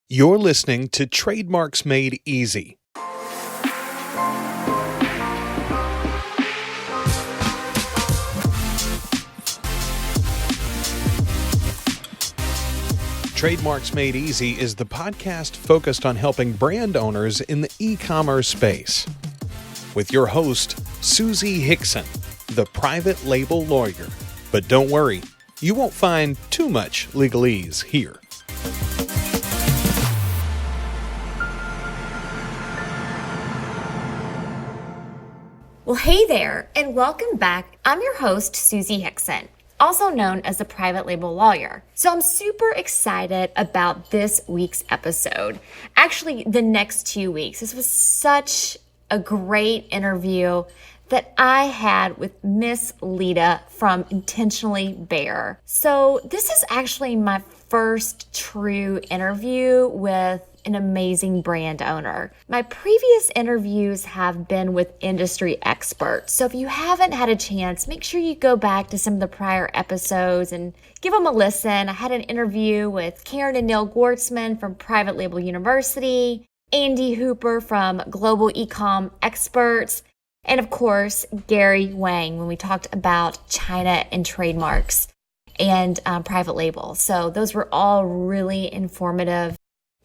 You're listening to Trademarks Made Easy. Trademarks Made Easy is the podcast focused on helping brand owners in the e-commerce space. With your host, Suzi Hixon, the private label lawyer. But don't worry, you won't find too much legalese here. Well, hey there, and welcome back. I'm your host, Suzi Hixon, also known as the private label lawyer. So I'm super excited about this week's episode. Actually, the next 2 weeks. This was such a great interview that I had with Miss Leta from Intentionally Bare. So this is actually my first true interview with an amazing brand owner. My previous interviews have been with industry experts. So if you haven't had a chance, make sure you go back to some of the prior episodes and give them a listen. I had an interview with Karen and Neil Gortzman from Private Label University, Andy Hooper from Global Ecom Experts, and of course, Gary Wang when we talked about China and trademarks and private labels. So those were all really informative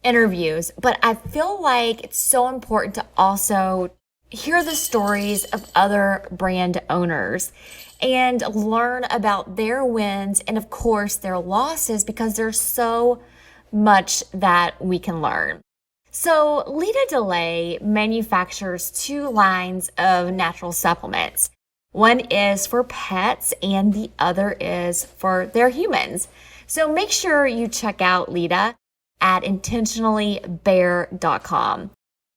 interviews, but I feel like it's so important to also hear the stories of other brand owners and learn about their wins and of course their losses, because there's so much that we can learn. So Leta Deley manufactures 2 lines of natural supplements. One is for pets and the other is for their humans. So make sure you check out Leta at intentionallybare.com.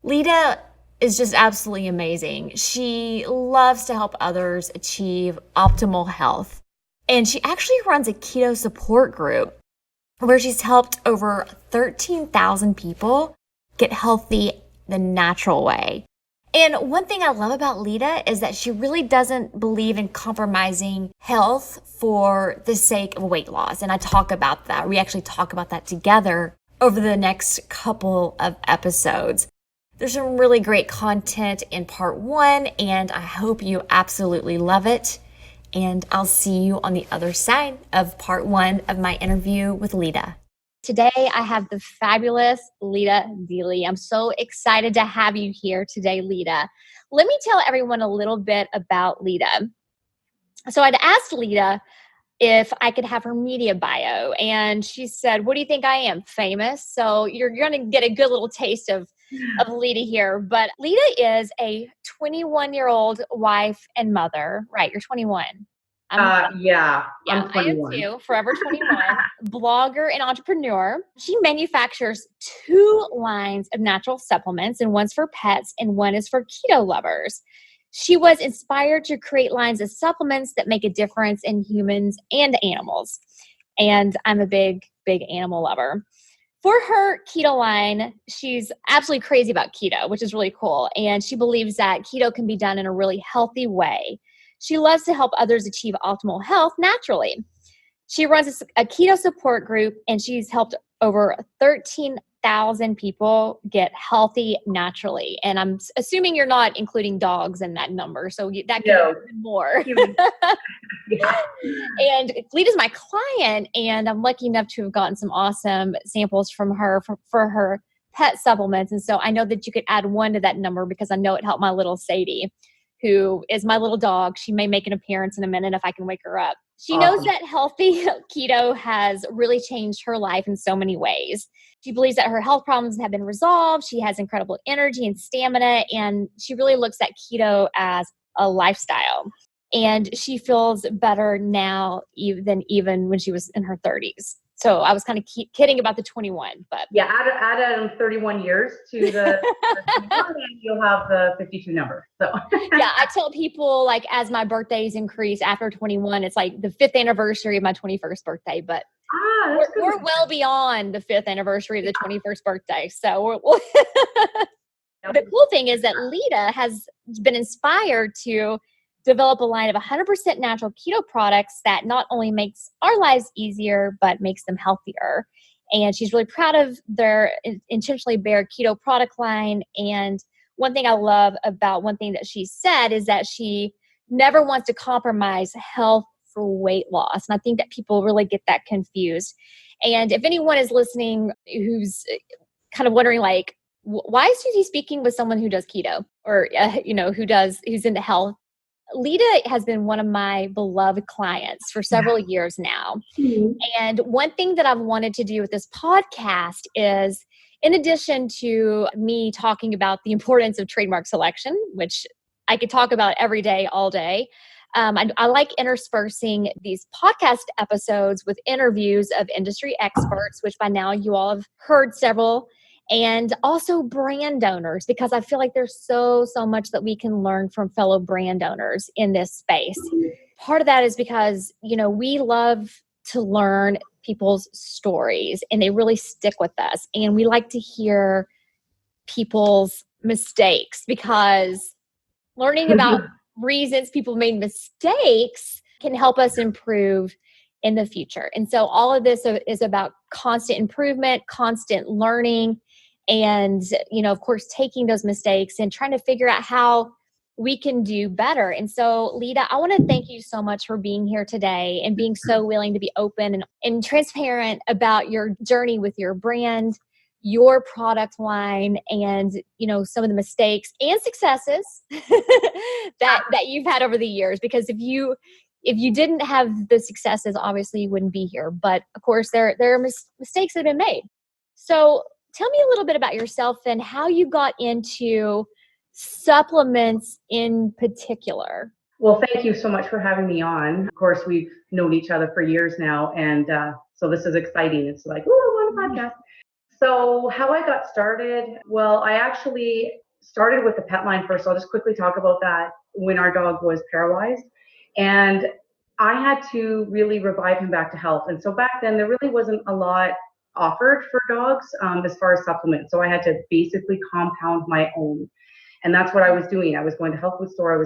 Leta is just absolutely amazing. She loves to help others achieve optimal health. And she actually runs a keto support group where she's helped over 13,000 people get healthy the natural way. And one thing I love about Leta is that she really doesn't believe in compromising health for the sake of weight loss. And I talk about that. We actually talk about that together over the next couple of episodes. There's some really great content in part 1, and I hope you absolutely love it. And I'll see you on the other side of part 1 of my interview with Leta. Today, I have the fabulous Leta Deley. I'm so excited to have you here today, Leta. Let me tell everyone a little bit about Leta. So I'd asked Leta if I could have her media bio, and she said, "What do you think I am? Famous?" So you're going to get a good little taste of Leta here. But Leta is a 21-year-old wife and mother. Right, you're 21. Yeah, I'm 21. I am too, forever 21, blogger and entrepreneur. She manufactures 2 lines of natural supplements, and one's for pets and one is for keto lovers. She was inspired to create lines of supplements that make a difference in humans and animals. And I'm a big, big animal lover. For her keto line, she's absolutely crazy about keto, which is really cool. And she believes that keto can be done in a really healthy way. She loves to help others achieve optimal health naturally. She runs a keto support group, and she's helped over 13,000 people get healthy naturally. And I'm assuming you're not including dogs in that number, so that can be even more. Yeah. And Leta's my client, and I'm lucky enough to have gotten some awesome samples from her for her pet supplements. And so I know that you could add 1 to that number because I know it helped my little Sadie, who is my little dog. She may make an appearance in a minute if I can wake her up. She knows that healthy keto has really changed her life in so many ways. She believes that her health problems have been resolved. She has incredible energy and stamina, and she really looks at keto as a lifestyle. And she feels better now than even when she was in her 30s. So I was kind of kidding about the 21, but yeah, add 31 years to the 21, and you'll have the 52 number. So yeah, I tell people, like, as my birthdays increase after 21, it's like the 5th anniversary of my 21st birthday, but we're well beyond the 5th anniversary of the 21st birthday. So the cool thing is that Leta has been inspired to develop a line of 100% natural keto products that not only makes our lives easier, but makes them healthier. And she's really proud of their Intentionally Bare keto product line. And one thing I love about one thing that she said is that she never wants to compromise health for weight loss. And I think that people really get that confused. And if anyone is listening who's kind of wondering, like, why is Suzi speaking with someone who does keto or, who's into health? Leta has been one of my beloved clients for several years now. Mhm. And one thing that I've wanted to do with this podcast is, in addition to me talking about the importance of trademark selection, which I could talk about every day, all day, I like interspersing these podcast episodes with interviews of industry experts, which by now you all have heard several, and also brand owners, because I feel like there's so much that we can learn from fellow brand owners in this space. Part of that is because, we love to learn people's stories and they really stick with us. And we like to hear people's mistakes, because learning about reasons people made mistakes can help us improve in the future. And so all of this is about constant improvement, constant learning, and, of course, taking those mistakes and trying to figure out how we can do better. And so, Leta, I want to thank you so much for being here today and being so willing to be open and transparent about your journey with your brand, your product line, and, some of the mistakes and successes that you've had over the years. Because if you didn't have the successes, obviously you wouldn't be here. But of course, there are mistakes that have been made. So tell me a little bit about yourself and how you got into supplements in particular. Well, thank you so much for having me on. Of course, we've known each other for years now, and so this is exciting. It's like, oh, I'm on a podcast. So how I got started, well, I actually started with the pet line first. I'll just quickly talk about that. When our dog was paralyzed, and I had to really revive him back to health. And so back then, there really wasn't a lot offered for dogs as far as supplements. So I had to basically compound my own. And that's what I was doing. I was going to health food store.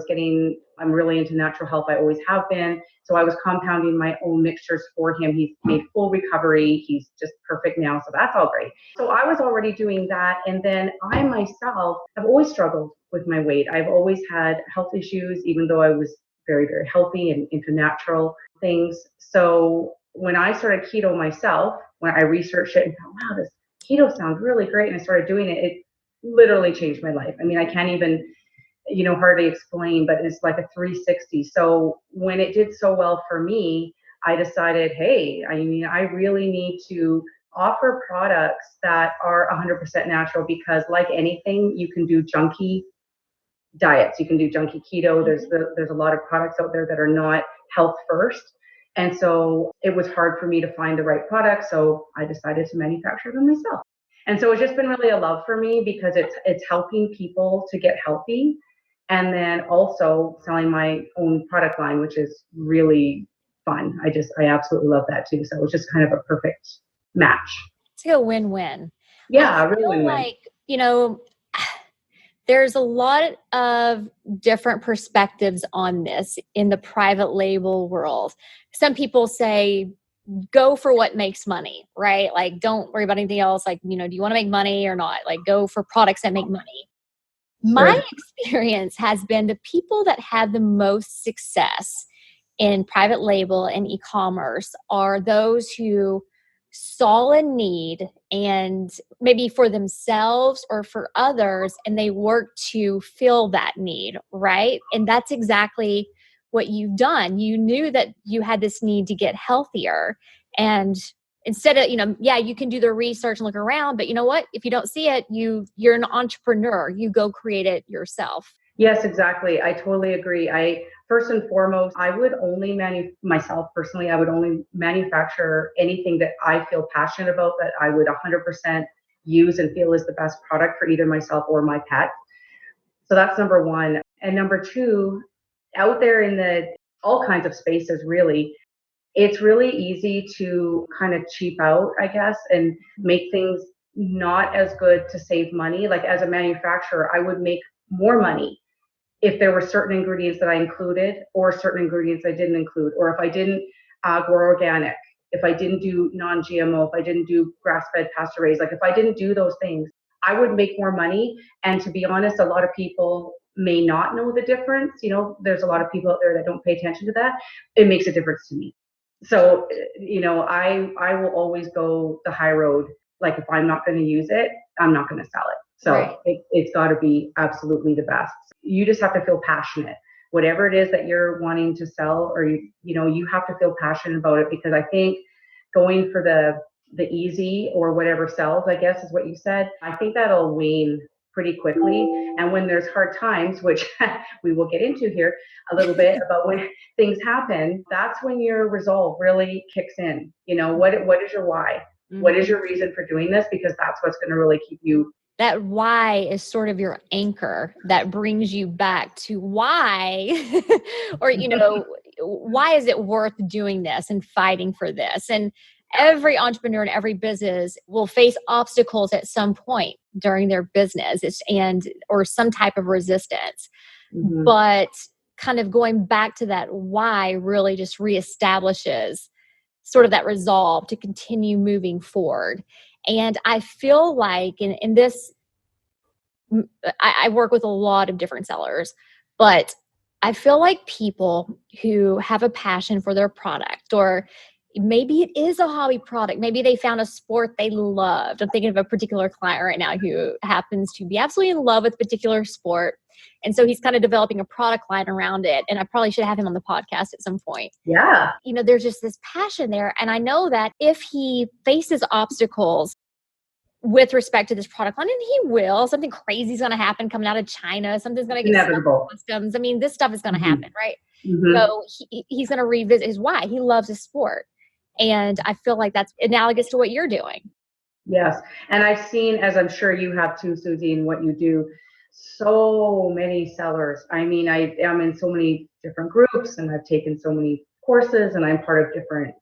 I'm really into natural health. I always have been. So I was compounding my own mixtures for him. He's made full recovery. He's just perfect now. So that's all great. So I was already doing that. And then I myself have always struggled with my weight. I've always had health issues, even though I was very, very healthy and into natural things. So when I started keto myself, when I researched it and thought, wow, this keto sounds really great, and I started doing it, it literally changed my life. I mean, I can't even, hardly explain, but it's like a 360. So when it did so well for me, I decided, hey, I really need to offer products that are 100% natural, because like anything, you can do junky diets. You can do junky keto. There's a lot of products out there that are not health first. And so it was hard for me to find the right product. So I decided to manufacture them myself. And so it's just been really a love for me, because it's helping people to get healthy, and then also selling my own product line, which is really fun. I absolutely love that too. So it's just kind of a perfect match. It's a win-win. Yeah, I really feel win-win. like, there's a lot of different perspectives on this in the private label world. Some people say, go for what makes money, right? Like, don't worry about anything else. Like, do you want to make money or not? Like, go for products that make money. My experience has been the people that have the most success in private label and e-commerce are those who saw a need, and maybe for themselves or for others, and they worked to fill that need, right? And that's exactly what you've done. You knew that you had this need to get healthier, and instead of, you can do the research and look around, but you know what? If you don't see it, you're an entrepreneur. You go create it yourself. Yes, exactly. I totally agree. First and foremost, I would only myself personally, I would only manufacture anything that I feel passionate about, that I would 100% use and feel is the best product for either myself or my pet. So that's number one. And number two, out there in all kinds of spaces, really, it's really easy to kind of cheap out, I guess, and make things not as good to save money. Like, as a manufacturer, I would make more money if there were certain ingredients that I included, or certain ingredients I didn't include, or if I didn't grow organic. if I didn't do non-GMO, if I didn't do grass-fed, pasture-raised, like if I didn't do those things, I would make more money. And to be honest, a lot of people may not know the difference. There's a lot of people out there that don't pay attention to that. It makes a difference to me. So, I will always go the high road. Like if I'm not going to use it, I'm not going to sell it. So Right. it's got to be absolutely the best. You just have to feel passionate. Whatever it is that you're wanting to sell, or you have to feel passionate about it, because I think going for the easy or whatever sells, I guess is what you said, I think that'll wane pretty quickly. And when there's hard times, which we will get into here a little bit about when things happen, that's when your resolve really kicks in. What is your why? Mm-hmm. What is your reason for doing this? Because that's what's going to really keep you. That why is sort of your anchor that brings you back to why, or, why is it worth doing this and fighting for this? And every entrepreneur and every business will face obstacles at some point during their business or some type of resistance. Mm-hmm. But kind of going back to that why really just reestablishes sort of that resolve to continue moving forward. And I feel like in this, I work with a lot of different sellers, but I feel like people who have a passion for their product, or maybe it is a hobby product, maybe they found a sport they loved. I'm thinking of a particular client right now who happens to be absolutely in love with a particular sport. And so he's kind of developing a product line around it. And I probably should have him on the podcast at some point. Yeah. There's just this passion there. And I know that if he faces obstacles with respect to this product line, and he will, something crazy is going to happen coming out of China. Something's going to get inevitable. Customs. I mean, this stuff is going to happen, right? Mm-hmm. So he's going to revisit his why. He loves his sport. And I feel like that's analogous to what you're doing. Yes. And I've seen, as I'm sure you have too, Suzi, in what you do, so many sellers. I mean, I am in so many different groups, and I've taken so many courses, and I'm part of different,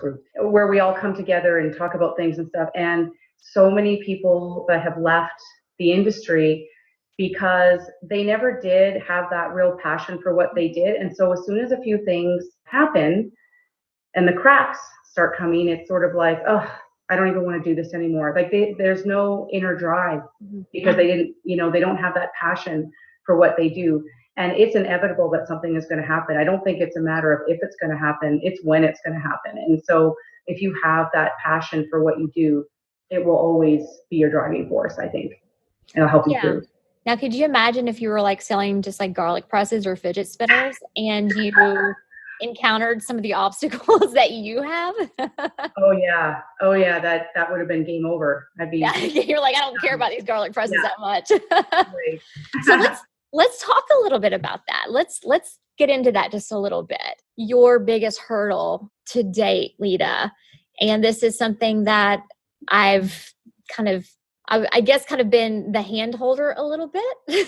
groups where we all come together and talk about things and stuff. And so many people that have left the industry because they never did have that real passion for what they did. And so as soon as a few things happen and the cracks start coming, it's sort of like, oh, I don't even want to do this anymore. Like there's no inner drive because they didn't, they don't have that passion for what they do. And it's inevitable that something is going to happen. I don't think it's a matter of if it's going to happen, it's when it's going to happen. And so if you have that passion for what you do, it will always be your driving force, I think. It'll help you through. Now, could you imagine if you were like selling just like garlic presses or fidget spinners and you encountered some of the obstacles that you have? Oh yeah. That would have been game over. You're like, I don't care about these garlic presses that much. Right. So let's talk a little bit about that. Let's get into that just a little bit. Your biggest hurdle to date, Leta, and this is something that I've kind of been the hand holder a little bit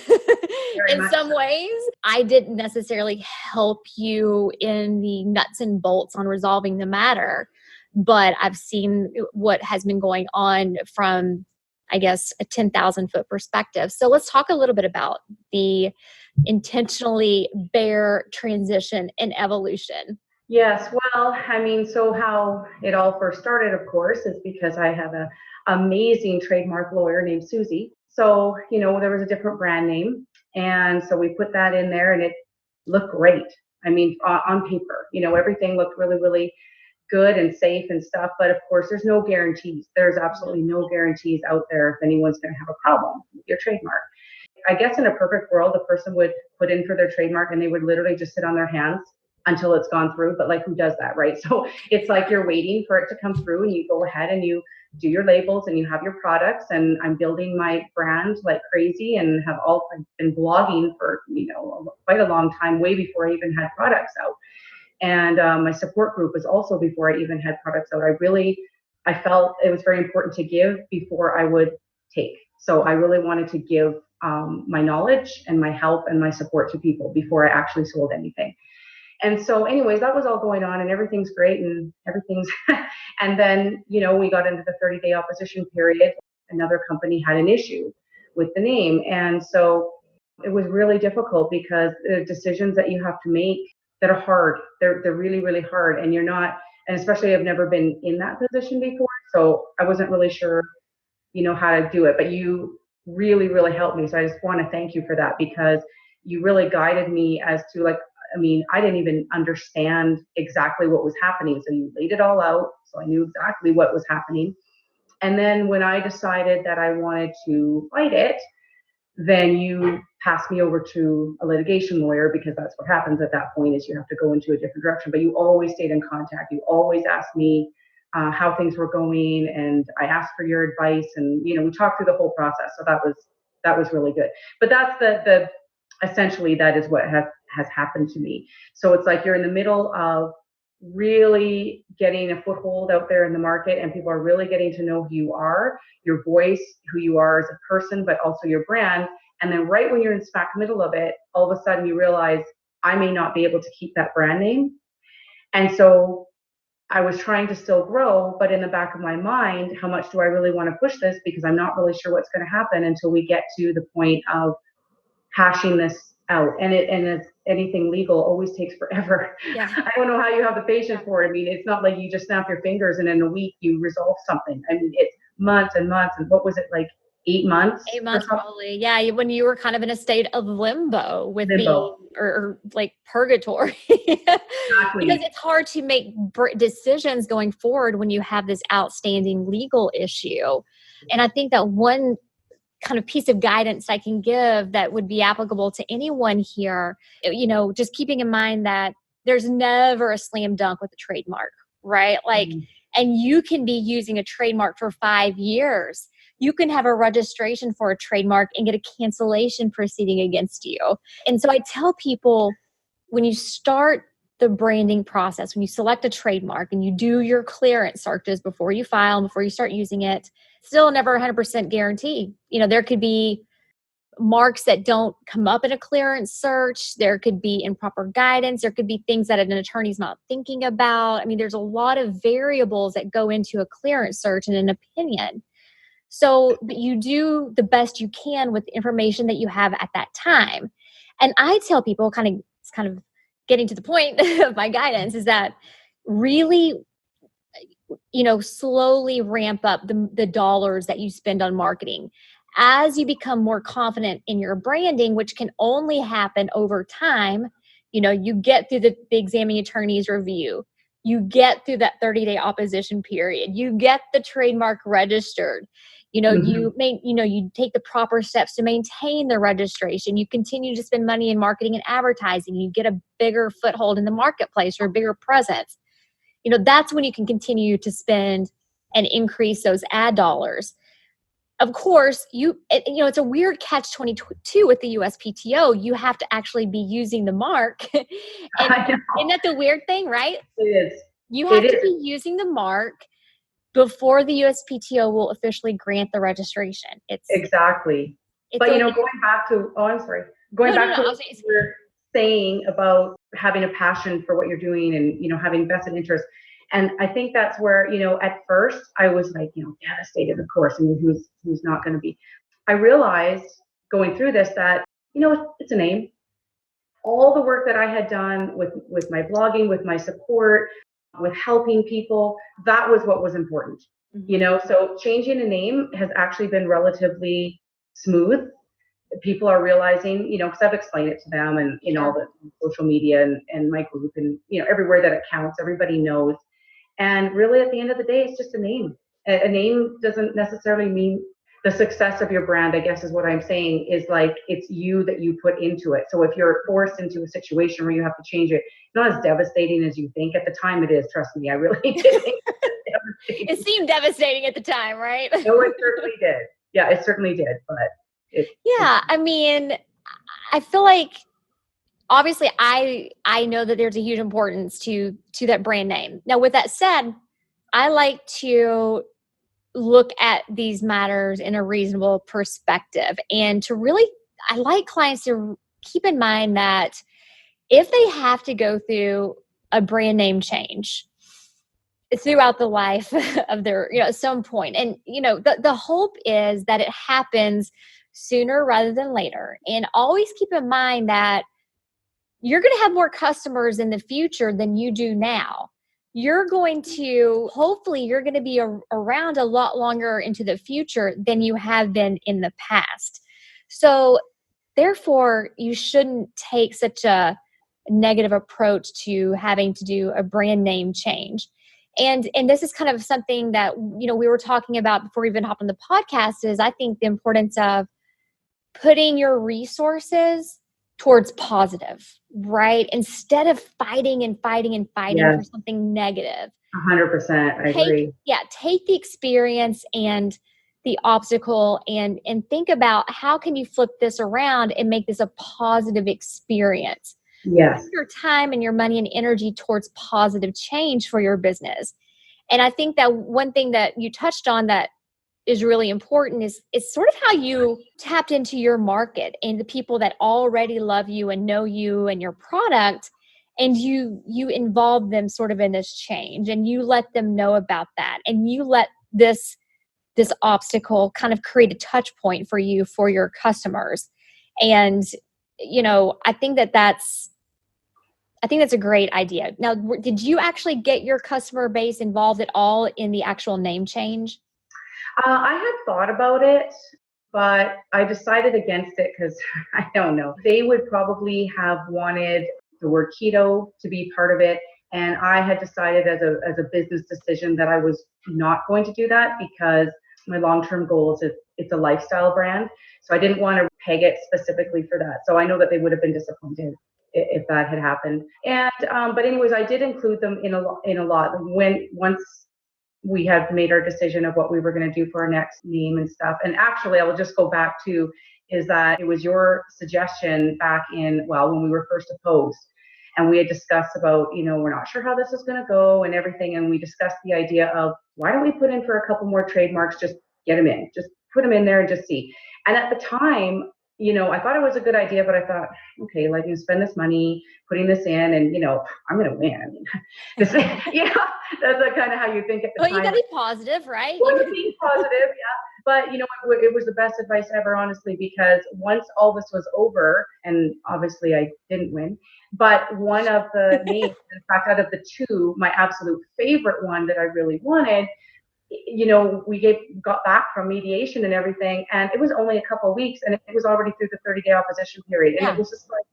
in some ways. I didn't necessarily help you in the nuts and bolts on resolving the matter, but I've seen what has been going on from, I guess, a 10,000 foot perspective. So let's talk a little bit about the intentionally bare transition and evolution. Yes. Well, so how it all first started, of course, is because I have an amazing trademark lawyer named Suzi. So, there was a different brand name. And so we put that in there and it looked great. On paper, everything looked really, really good and safe and stuff. But of course, there's no guarantees. There's absolutely no guarantees out there if anyone's going to have a problem with your trademark. I guess in a perfect world, the person would put in for their trademark and they would literally just sit on their hands until it's gone through. But like, who does that, right? So it's like you're waiting for it to come through and you go ahead and you do your labels and you have your products. And I'm building my brand like crazy and I've been blogging for, quite a long time, way before I even had products out. And my support group was also before I even had products out. I felt it was very important to give before I would take. So I really wanted to give my knowledge and my help and my support to people before I actually sold anything. And so anyways, that was all going on and everything's great and and then, we got into the 30-day opposition period. Another company had an issue with the name. And so it was really difficult because the decisions that you have to make that are hard, they're really, really hard. And you're not And especially I've never been in that position before. So I wasn't really sure, how to do it, but you really, really helped me. So I just want to thank you for that, because you really guided me as to I didn't even understand exactly what was happening. So you laid it all out. So I knew exactly what was happening. And then when I decided that I wanted to fight it, then you passed me over to a litigation lawyer, because that's what happens at that point, is you have to go into a different direction. But you always stayed in contact. You always asked me how things were going, and I asked for your advice, and we talked through the whole process. So that was really good. But that's the essentially that is what has happened to me. So it's like you're in the middle of really getting a foothold out there in the market, and people are really getting to know who you are, your voice, who you are as a person, but also your brand. And then right when you're in smack middle of it, all of a sudden you realize I may not be able to keep that brand name. And so I was trying to still grow, but in the back of my mind, how much do I really want to push this? Because I'm not really sure what's going to happen until we get to the point of hashing this out. And it's anything legal always takes forever. Yeah. I don't know how you have the patience for it. I mean, it's not like you just snap your fingers and in a week you resolve something. I mean, it's months and months. And what was it, like 8 months? 8 months probably. Yeah. When you were kind of in a state of limbo with or like purgatory. Exactly. Because it's hard to make decisions going forward when you have this outstanding legal issue. And I think that one kind of piece of guidance I can give that would be applicable to anyone here, just keeping in mind that there's never a slam dunk with a trademark, right? Like, and you can be using a trademark for 5 years. You can have a registration for a trademark and get a cancellation proceeding against you. And so I tell people, when you start the branding process, when you select a trademark and you do your clearance searches before you file and before you start using it, still never 100% guarantee. There could be marks that don't come up in a clearance search. There could be improper guidance. There could be things that an attorney's not thinking about. I mean, there's a lot of variables that go into a clearance search and an opinion. So you do the best you can with the information that you have at that time. And I tell people, kind of getting to the point of my guidance, is that really, slowly ramp up the dollars that you spend on marketing. As you become more confident in your branding, which can only happen over time, you get through the examining attorney's review, you get through that 30-day opposition period, you get the trademark registered, you take the proper steps to maintain the registration, you continue to spend money in marketing and advertising, you get a bigger foothold in the marketplace or a bigger presence. That's when you can continue to spend and increase those ad dollars. Of course, it's a weird catch-22 with the USPTO. You have to actually be using the mark. And isn't that the weird thing, right? It is. You have to be using the mark before the USPTO will officially grant the registration. Exactly. But going back to, I'm sorry. Going back to what you were saying about having a passion for what you're doing and, having vested interest. And I think that's where, at first I was like, devastated, of course. I mean, who's not going to be? I realized going through this that, it's a name. All the work that I had done with my blogging, with my support, with helping people, that was what was important. So changing a name has actually been relatively smooth. People are realizing, because I've explained it to them and all the social media and my group and, everywhere that it counts, everybody knows. And really at the end of the day, it's just a name. A name doesn't necessarily mean the success of your brand, I guess is what I'm saying, is like, it's you that you put into it. So if you're forced into a situation where you have to change it, it's not as devastating as you think. At the time it is, trust me, I really did think it seemed devastating at the time, right? No, it certainly did. Yeah, it certainly did. But I mean, I feel like obviously I know that there's a huge importance to that brand name. Now, with that said, I like to look at these matters in a reasonable perspective, and I like clients to keep in mind that if they have to go through a brand name change throughout the life of their, at some point, and the hope is that it happens sooner rather than later. And always keep in mind that you're going to have more customers in the future than you do now. hopefully you're going to be around a lot longer into the future than you have been in the past. So therefore, you shouldn't take such a negative approach to having to do a brand name change. And this is kind of something that, we were talking about before we even hopped on the podcast, is I think the importance of putting your resources towards positive, right? Instead of fighting for something negative. 100%. I agree. Take the experience and the obstacle and think about how can you flip this around and make this a positive experience. Yes. Put your time and your money and energy towards positive change for your business. And I think that one thing that you touched on that is really important is sort of how you tapped into your market and the people that already love you and know you and your product, and you involve them sort of in this change, and you let them know about that, and you let this obstacle kind of create a touch point for you for your customers. And I think that's a great idea. Now, did you actually get your customer base involved at all in the actual name change? I had thought about it, but I decided against it because I don't know. They would probably have wanted the word keto to be part of it. And I had decided as a business decision that I was not going to do that because my long-term goal is it's a lifestyle brand. So I didn't want to peg it specifically for that. So I know that they would have been disappointed if that had happened. And but anyways, I did include them in a lot once we had made our decision of what we were going to do for our next name and stuff. And actually, I will just go back to is that it was your suggestion back in, when we were first opposed. And we had discussed about, we're not sure how this is going to go and everything. And we discussed the idea of why don't we put in for a couple more trademarks, just get them in, just put them in there and just see. And at the time, I thought it was a good idea, but I thought, okay, like you spend this money putting this in and, I'm going to win. I mean, this, that's kind of how you think at the time. Well, you got to be positive, right? You got to be positive, yeah. But, it was the best advice ever, honestly, because once all this was over, and obviously I didn't win, but one of the names, in fact, out of the two, my absolute favorite one that I really wanted, we got back from mediation and everything, and it was only a couple of weeks, and it was already through the 30-day opposition period, and it was just like,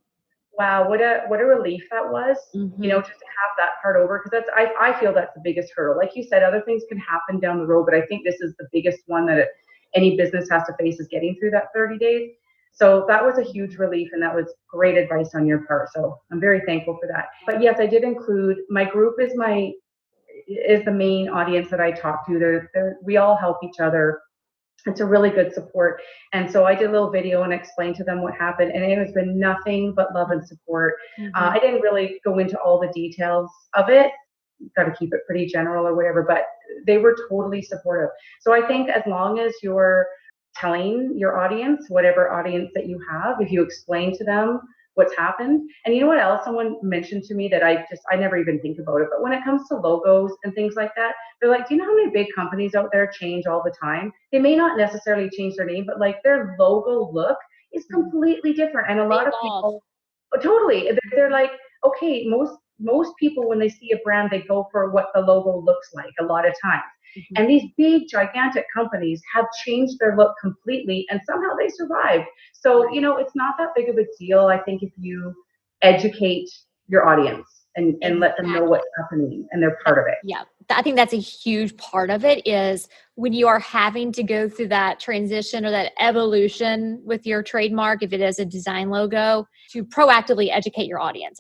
wow, what a relief that was, just to have that part over, because I feel that's the biggest hurdle. Like you said, other things can happen down the road, but I think this is the biggest one that any business has to face, is getting through that 30 days. So that was a huge relief, and that was great advice on your part. So I'm very thankful for that. But yes, I did include my group is the main audience that I talk to. We all help each other. It's a really good support. And so I did a little video and explained to them what happened, and it has been nothing but love and support. I didn't really go into all the details of it. Got to keep it pretty general or whatever, but they were totally supportive. So I think as long as you're telling your audience, whatever audience that you have, if you explain to them what's happened. And you know what else someone mentioned to me that I never even think about it, but when it comes to logos and things like that, they're like, do you know how many big companies out there change all the time? They may not necessarily change their name, but like their logo look is completely different. And a lot of people, totally, they're like, okay, most people, when they see a brand, they go for what the logo looks like a lot of times. And these big, gigantic companies have changed their look completely, and somehow they survived. So, it's not that big of a deal, I think, if you educate your audience and let them know what's happening and they're part of it. Yeah, I think that's a huge part of it, is when you are having to go through that transition or that evolution with your trademark, if it is a design logo, to proactively educate your audience.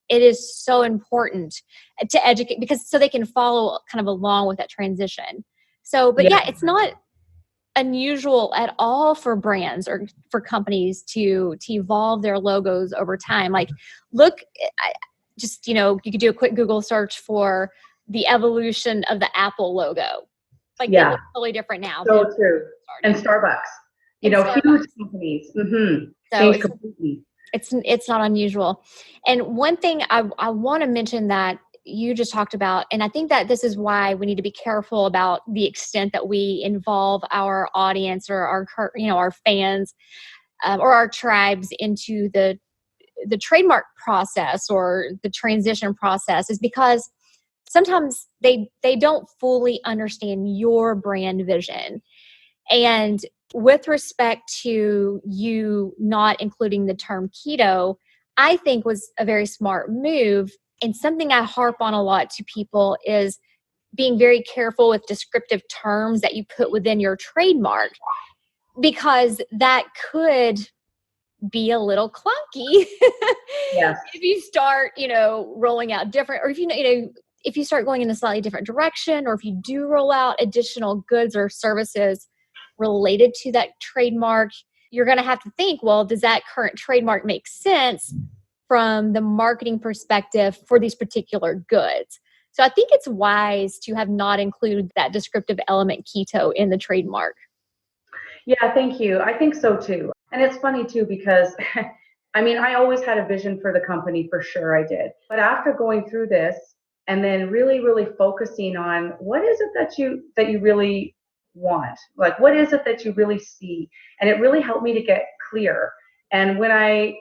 It is so important to educate, because so they can follow kind of along with that transition. So, but yeah, it's not unusual at all for brands or for companies to evolve their logos over time. Like, look, you could do a quick Google search for the evolution of the Apple logo. Like, they look totally different now. So true. And Starbucks, huge companies. Change completely. It's not unusual. And one thing I want to mention that you just talked about, and I think that this is why we need to be careful about the extent that we involve our audience or our fans or our tribes into the trademark process or the transition process, is because sometimes they don't fully understand your brand vision. And with respect to you not including the term keto, I think was a very smart move. And something I harp on a lot to people is being very careful with descriptive terms that you put within your trademark, because that could be a little clunky Yes. if you start, rolling out different, or if if you start going in a slightly different direction, or if you do roll out additional goods or services related to that trademark, you're going to have to think, well, does that current trademark make sense from the marketing perspective for these particular goods? So I think it's wise to have not included that descriptive element keto in the trademark. Yeah, thank you. I think so too. And it's funny too, because I mean, I always had a vision for the company, for sure I did. But after going through this and then really, really focusing on what is it that you really want? Like, what is it that you really see? And it really helped me to get clear. And when I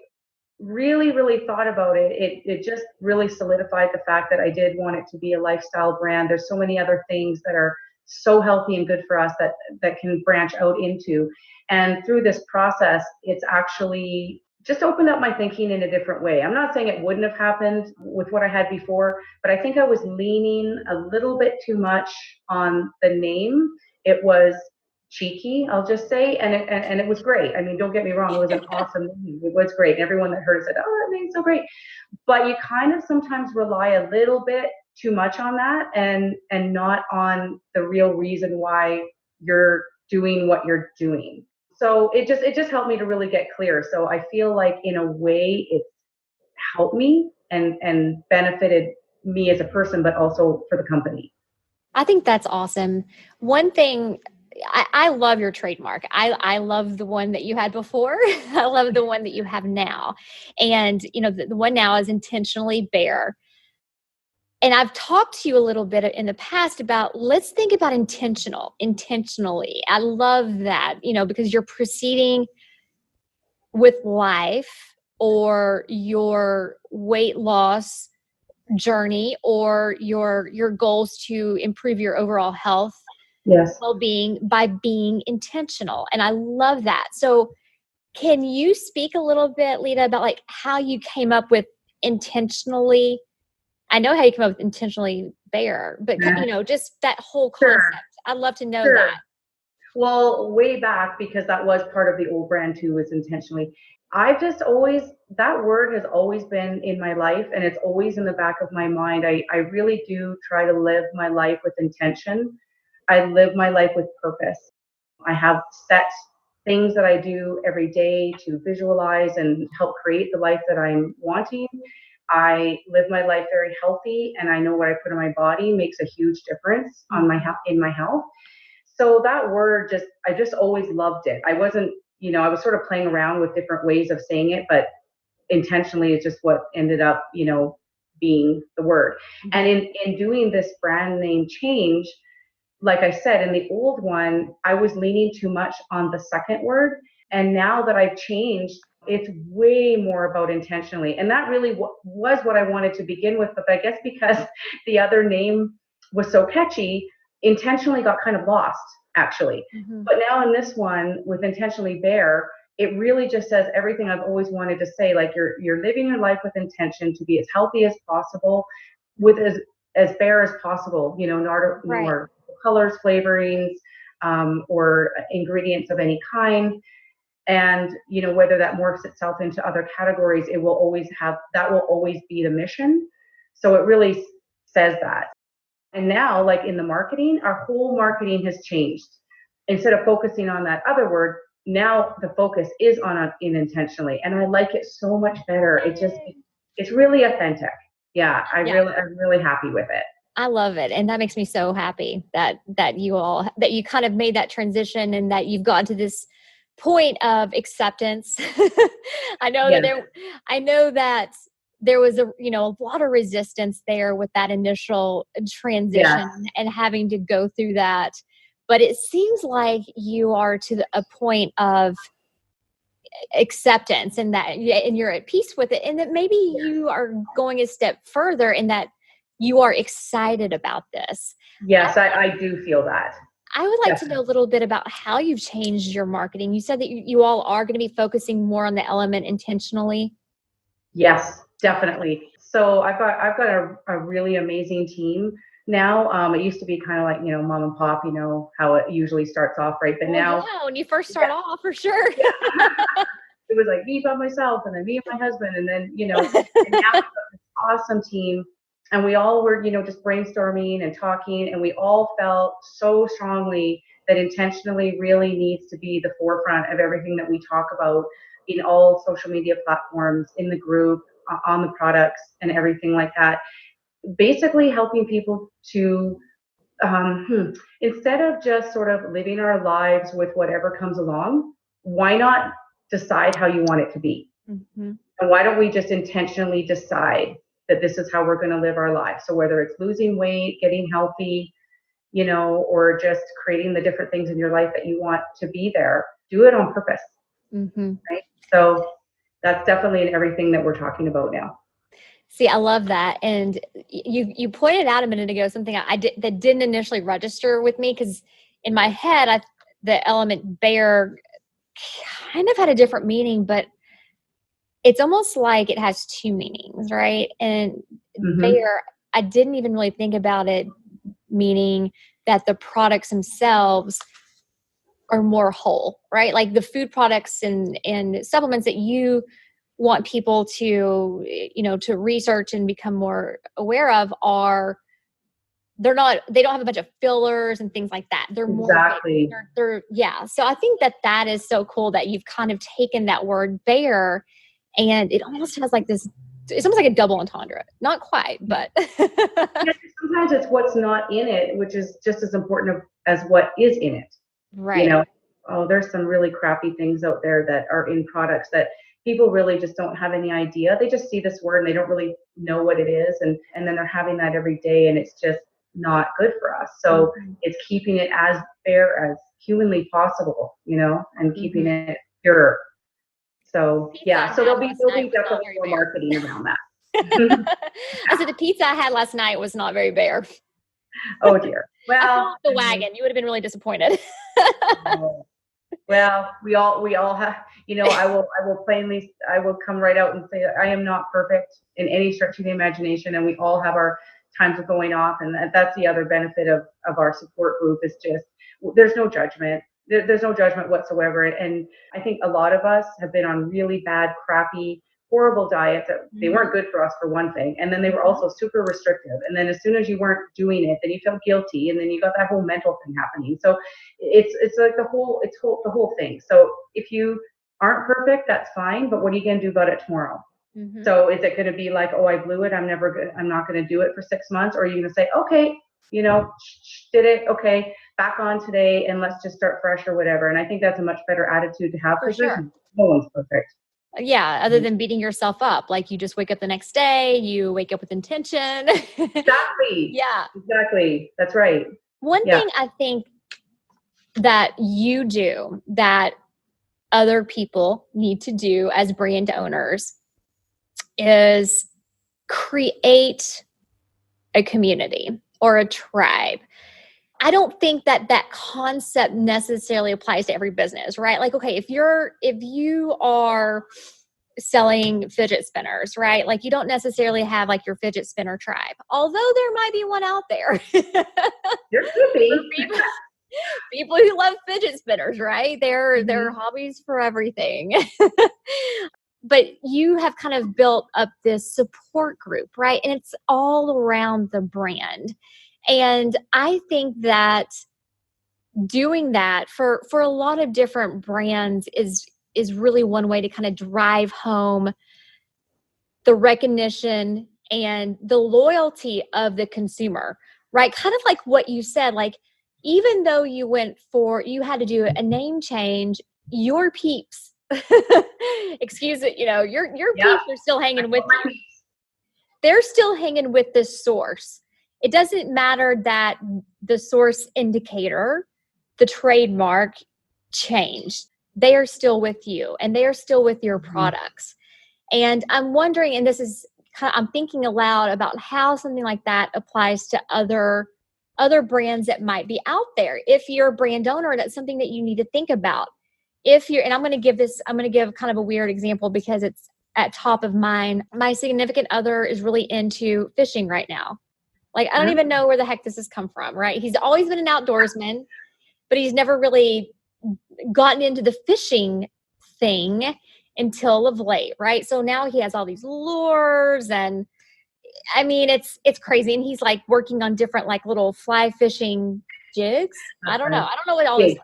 really, really thought about it, it just really solidified the fact that I did want it to be a lifestyle brand. There's so many other things that are so healthy and good for us that can branch out into. And through this process, it's actually just opened up my thinking in a different way. I'm not saying it wouldn't have happened with what I had before, but I think I was leaning a little bit too much on the name. It was cheeky, I'll just say, and it was great. I mean, don't get me wrong, it was an awesome name. It was great. And everyone that heard it said, oh, that name's so great. But you kind of sometimes rely a little bit too much on that and not on the real reason why you're doing what you're doing. So it just helped me to really get clear. So I feel like in a way it's helped me and benefited me as a person, but also for the company. I think that's awesome. One thing, I love your trademark. I love the one that you had before. I love the one that you have now. And, the one now is intentionally bare. And I've talked to you a little bit in the past about, let's think about intentionally. I love that, because you're proceeding with life or your weight loss journey or your goals to improve your overall health, Yes. well-being, by being intentional. And I love that. So can you speak a little bit, Leta, about like how you came up with intentionally? I know how you came up with intentionally bare, but just that whole concept. Sure. I'd love to know Sure. that. Well, way back, because that was part of the old brand too, was intentionally. I've just always, that word has always been in my life and it's always in the back of my mind. I really do try to live my life with intention. I live my life with purpose. I have set things that I do every day to visualize and help create the life that I'm wanting. I live my life very healthy, and I know what I put in my body makes a huge difference on in my health. So that word I just always loved it. I wasn't, I was sort of playing around with different ways of saying it, but intentionally is just what ended up, being the word. And in doing this brand name change, like I said, in the old one, I was leaning too much on the second word. And now that I've changed, it's way more about intentionally. And that really was what I wanted to begin with. But I guess because the other name was so catchy, intentionally got kind of lost, actually. Mm-hmm. But now in this one, with intentionally bare, it really just says everything I've always wanted to say. Like you're living your life with intention to be as healthy as possible, with as bare as possible, not more colors, flavorings, or ingredients of any kind. And, whether that morphs itself into other categories, it will always that will always be the mission. So it really says that. And now, like in the marketing, our whole marketing has changed. Instead of focusing on that other word, now the focus is on intentionally. And I like it so much better. It's really authentic. Yeah, I'm really happy with it. I love it. And that makes me so happy that you kind of made that transition and that you've gotten to this point of acceptance. I know that there was a lot of resistance there with that initial transition and having to go through that. But it seems like you are to a point of acceptance and you're at peace with it. And that maybe you are going a step further in that you are excited about this. Yes, I do feel that. I would like Definitely. to know a little bit about how you've changed your marketing. You said that you all are going to be focusing more on the element intentionally. Yes, definitely. So I've got a really amazing team now. It used to be kind of like, mom and pop, how it usually starts off, right? But Well, now, yeah, when you first start off, for sure. yeah, it was like me by myself and then me and my husband. And then, and now we've got this awesome team. And we all were, just brainstorming and talking. And we all felt so strongly that intentionally really needs to be the forefront of everything that we talk about in all social media platforms, in the group, on the products and everything like that. Basically helping people to, instead of just sort of living our lives with whatever comes along, why not decide how you want it to be? Mm-hmm. And why don't we just intentionally decide that this is how we're going to live our lives? So whether it's losing weight, getting healthy, or just creating the different things in your life that you want to be there, do it on purpose. Mm-hmm. Right? So that's definitely in everything that we're talking about now. See, I love that. And you pointed out a minute ago something that didn't initially register with me, because in my head, the element bear kind of had a different meaning, but it's almost like it has two meanings, right? And bear, I didn't even really think about it meaning that the products themselves are more whole, right? Like the food products and supplements that you want people to, to research and become more aware of they don't have a bunch of fillers and things like that. They're more, Exactly. yeah. So I think that is so cool that you've kind of taken that word bear and it almost has like this, it's almost like a double entendre. Not quite, but. Yeah, sometimes it's what's not in it, which is just as important as what is in it. Right. There's some really crappy things out there that are in products that people really just don't have any idea. They just see this word and they don't really know what it is. And then they're having that every day and it's just not good for us. So it's keeping it as fair as humanly possible, and keeping it pure. So yeah, so there'll be definitely more marketing around that. I said the pizza I had last night was not very bear. Oh dear. Well, I fell off the wagon. You would have been really disappointed. Well, we all have, I will come right out and say I am not perfect in any stretch of the imagination, and we all have our times of going off, and that's the other benefit of our support group is just there's no judgment. There's no judgment whatsoever, and I think a lot of us have been on really bad, crappy, horrible diets that they weren't good for us for one thing, and then they were also super restrictive, and then as soon as you weren't doing it, then you felt guilty, and then you got that whole mental thing happening. So it's like the whole thing. So if you aren't perfect, that's fine, but what are you going to do about it tomorrow? So is it going to be like, oh, I blew it, I'm not going to do it for 6 months? Or are you going to say, okay, did it, okay, back on today, and let's just start fresh or whatever? And I think that's a much better attitude to have, because no one's perfect. Yeah, other than beating yourself up. Like you just wake up the next day, you wake up with intention. Exactly. Yeah. Exactly. That's right. One thing I think that you do that other people need to do as brand owners is create a community or a tribe. I don't think that concept necessarily applies to every business, right? Like, okay, if you are selling fidget spinners, right? Like you don't necessarily have like your fidget spinner tribe, although there might be one out there. There could be. People who love fidget spinners, right? They're hobbies for everything. But you have kind of built up this support group, right? And it's all around the brand. And I think that doing that for a lot of different brands is really one way to kind of drive home the recognition and the loyalty of the consumer, right? Kind of like what you said, like, even though you had to do a name change, your peeps, excuse it, your peeps are still hanging with you. They're still hanging with the source. It doesn't matter that the source indicator, the trademark, changed. They are still with you and they are still with your products. And I'm wondering, and this is I'm thinking aloud about how something like that applies to other brands that might be out there. If you're a brand owner, that's something that you need to think about. And I'm going to give kind of a weird example because it's at top of mind. My significant other is really into fishing right now. Like, I don't even know where the heck this has come from, right? He's always been an outdoorsman, but he's never really gotten into the fishing thing until of late, right? So now he has all these lures, and I mean, it's crazy. And he's like working on different like little fly fishing jigs. I don't know what all this is.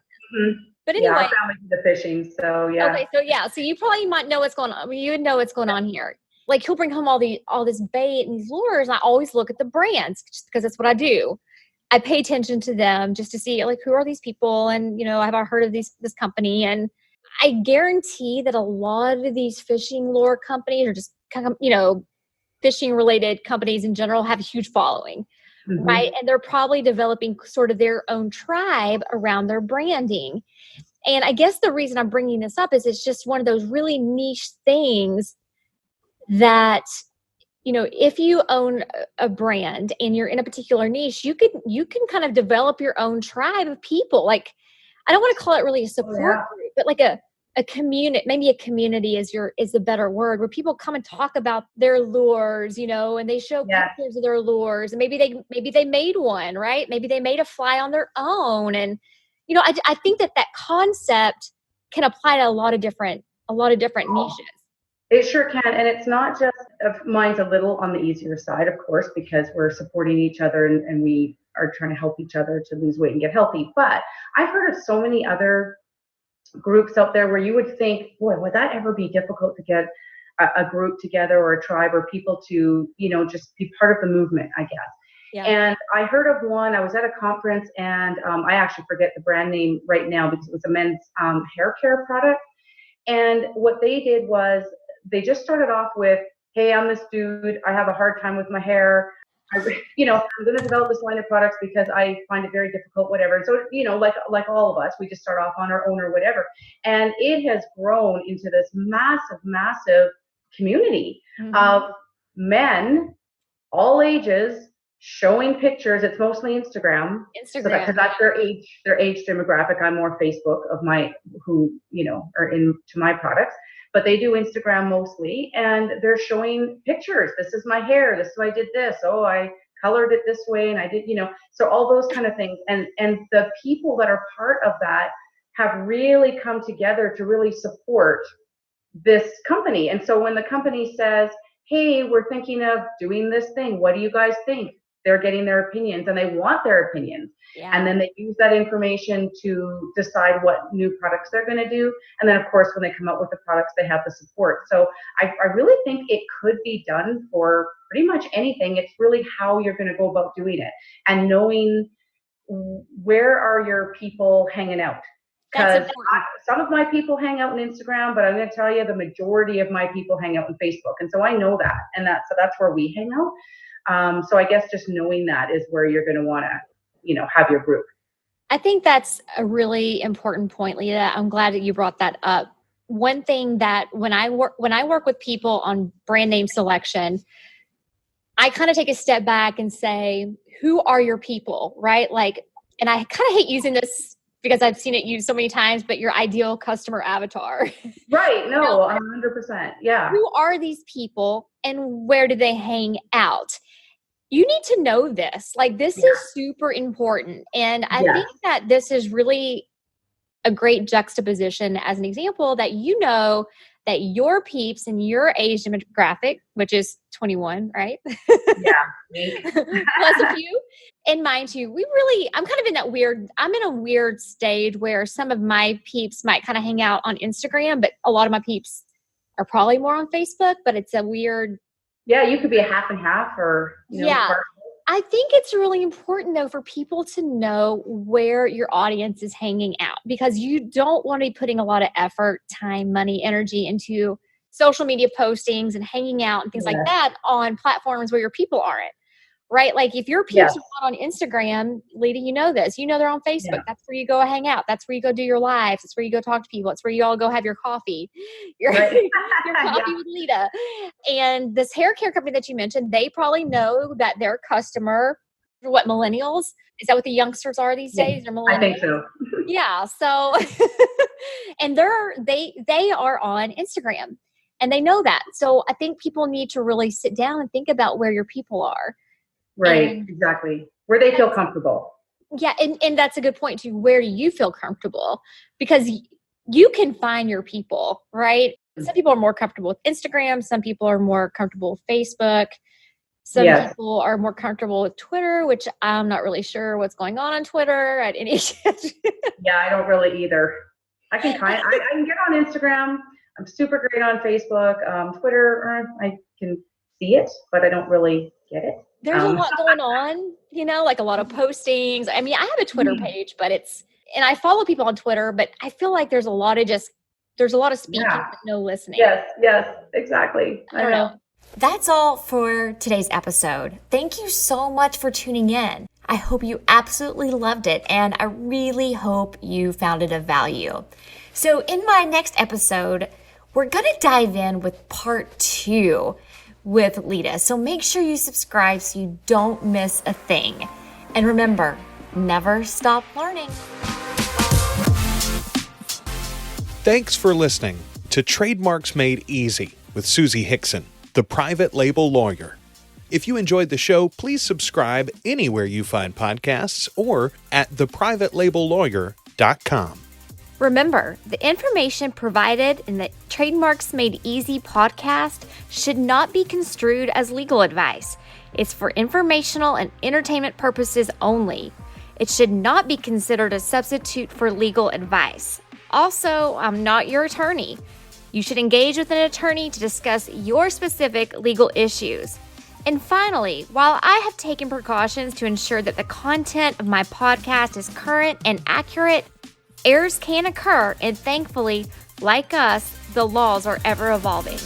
But anyway, our family did the fishing, so yeah. Okay, so you probably might know what's going on. I mean, you would know what's going on here. Like, he'll bring home all this bait and these lures, and I always look at the brands just because that's what I do. I pay attention to them just to see, like, who are these people, and have I heard of this company? And I guarantee that a lot of these fishing lure companies, or just fishing related companies in general, have a huge following, right? And they're probably developing sort of their own tribe around their branding. And I guess the reason I'm bringing this up is it's just one of those really niche things that, if you own a brand and you're in a particular niche, you can kind of develop your own tribe of people. Like, I don't want to call it really a support group, but like a community, maybe a community is the better word, where people come and talk about their lures, and they show pictures of their lures, and maybe they made one, right? Maybe they made a fly on their own. And, I think that concept can apply to a lot of different niches. It sure can. And it's not just, mine's a little on the easier side, of course, because we're supporting each other and we are trying to help each other to lose weight and get healthy. But I've heard of so many other groups out there where you would think, boy, would that ever be difficult to get a group together or a tribe or people to, just be part of the movement, I guess. Yeah. And I heard of one. I was at a conference, and I actually forget the brand name right now because it was a men's hair care product. And what they did was they just started off with, hey, I'm this dude. I have a hard time with my hair. I'm going to develop this line of products because I find it very difficult, whatever. And so, like all of us, we just start off on our own or whatever. And it has grown into this massive, massive community of men, all ages, showing pictures. It's mostly Instagram. Because that's their age demographic. I'm more Facebook of who are into my products. But they do Instagram mostly, and they're showing pictures. This is my hair. This is why I did this. Oh, I colored it this way, and I did, so all those kind of things. And the people that are part of that have really come together to really support this company. And so when the company says, hey, we're thinking of doing this thing, what do you guys think? They're getting their opinions, and they want their opinions. Yeah. And then they use that information to decide what new products they're going to do. And then, of course, when they come up with the products, they have the support. So I really think it could be done for pretty much anything. It's really how you're going to go about doing it and knowing where are your people hanging out. Because some of my people hang out on Instagram, but I'm going to tell you the majority of my people hang out on Facebook. And so I know that. And that's where we hang out. So I guess just knowing that is where you're going to want to, have your group. I think that's a really important point, Leta. I'm glad that you brought that up. One thing that when I work with people on brand name selection, I kind of take a step back and say, who are your people, right? Like, and I kind of hate using this because I've seen it used so many times, but your ideal customer avatar. Right. No, 100%. Yeah. Who are these people and where do they hang out? You need to know this. Like, this is super important. And I think that this is really a great juxtaposition as an example that that your peeps in your age demographic, which is 21, right? Yeah. Plus a few. And mine too. I'm kind of in I'm in a weird stage where some of my peeps might kind of hang out on Instagram, but a lot of my peeps are probably more on Facebook, but it's a weird. Yeah, you could be a half and half or, I think it's really important, though, for people to know where your audience is hanging out, because you don't want to be putting a lot of effort, time, money, energy into social media postings and hanging out and things like that on platforms where your people aren't, right? Like if your peeps Yes. are not on Instagram, Leta, you know this. You know they're on Facebook. Yeah. That's where you go hang out. That's where you go do your lives. That's where you go talk to people. That's where you all go have your coffee. Your, Right. your coffee Yeah. with Leta. And this hair care company that you mentioned, they probably know that their customer, what, millennials? Is that what the youngsters are these days? They're millennials. I think so. Yeah. So, and they are on Instagram. And they know that. So I think people need to really sit down and think about where your people are. Right, And exactly. Where they feel comfortable. yeah, and that's a good point too. Where do you feel comfortable? Because you can find your people, right? Some people are more comfortable with Instagram. Some people are more comfortable with Facebook. Some Yes. people are more comfortable with Twitter, which I'm not really sure what's going on Twitter at any. Yeah, I don't really either. I can get on Instagram. I'm super great on Facebook. Twitter, I can see it, but I don't really get it. There's a lot going on, like a lot of postings. I mean, I have a Twitter page, but and I follow people on Twitter, but I feel like there's a lot of speaking, but no listening. Yes, exactly. I don't know. That's all for today's episode. Thank you so much for tuning in. I hope you absolutely loved it, and I really hope you found it of value. So in my next episode, we're going to dive in with part 2 with Leta. So make sure you subscribe so you don't miss a thing. And remember, never stop learning. Thanks for listening to Trademarks Made Easy with Suzi Hixon, the private label lawyer. If you enjoyed the show, please subscribe anywhere you find podcasts or at theprivatelabellawyer.com. Remember, the information provided in the Trademarks Made Easy podcast should not be construed as legal advice. It's for informational and entertainment purposes only. It should not be considered a substitute for legal advice. Also, I'm not your attorney. You should engage with an attorney to discuss your specific legal issues. And finally, while I have taken precautions to ensure that the content of my podcast is current and accurate, errors can occur, and thankfully, like us, the laws are ever evolving.